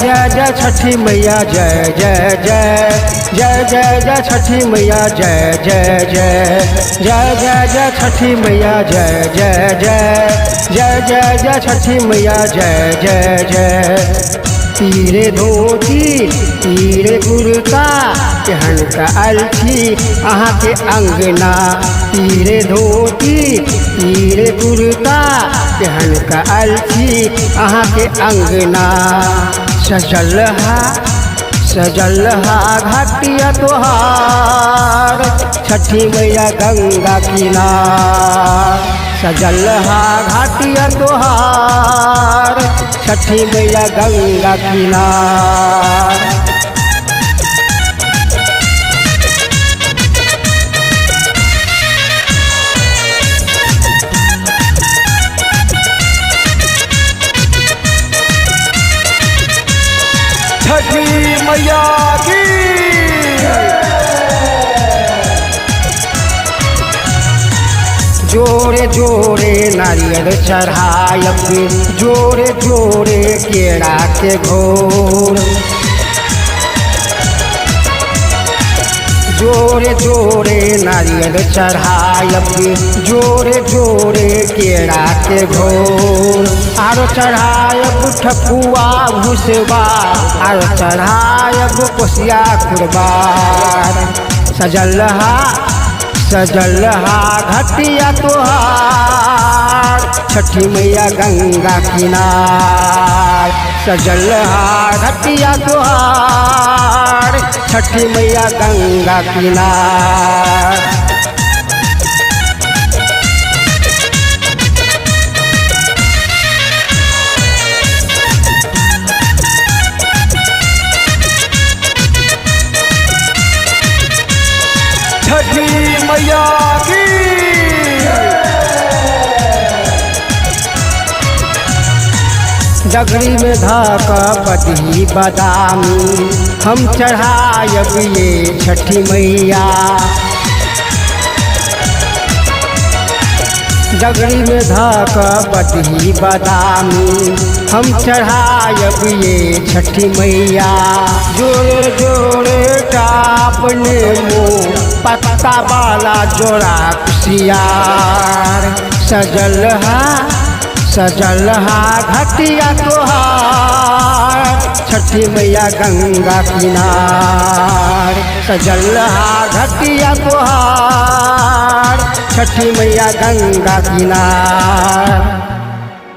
जय जय छठी मैया जय जय जय जय जय जय छठी मैया जय जय जय जय जय जय छठी मैया जय जय जय जय जय जय छठी मैया जय जय जय। तीरे धोती तीरे कुर्ता पहन का अलछी अहाँ के अंगना। तीरे धोती तीरे कुर्ता पहन का अलछी अहाँ के अंगना। सजल हा घाटिया तोहार छठी मैया गंगा किनार। सजल हा घाटिया तोहार छठी मैया गंगा किनार। छठी मैया की जोरे जोरे नारियल चढ़ायब जोरे जोरे केरा के घोर। जोरे जोरे नारियल चढ़ायब जोरे जोरे केरा के घोर। आरो चढ़ायब ठकुआ भुसबा आरो चढ़ायब कोसिया कुरबार। सजल हा घटिया तोहार छठी मैया गंगा किनार। सजल हा घटिया तोहार छठी मैया गंगा किनार। छठी मैया की डगरी में धाका पति बादामी हम चढ़ायब ये छठी मैया। डगरी में धाका पति बादामी हम चढ़ायब ये छठी मैया। जोड़े जोड़े टापने मुँह पत्ता वाला जोड़ा कुशियार। सजल हा घटिया तोहार छठी मैया गंगा किनार। सजल हा घटिया तोहार छठी मैया गंगा किनार।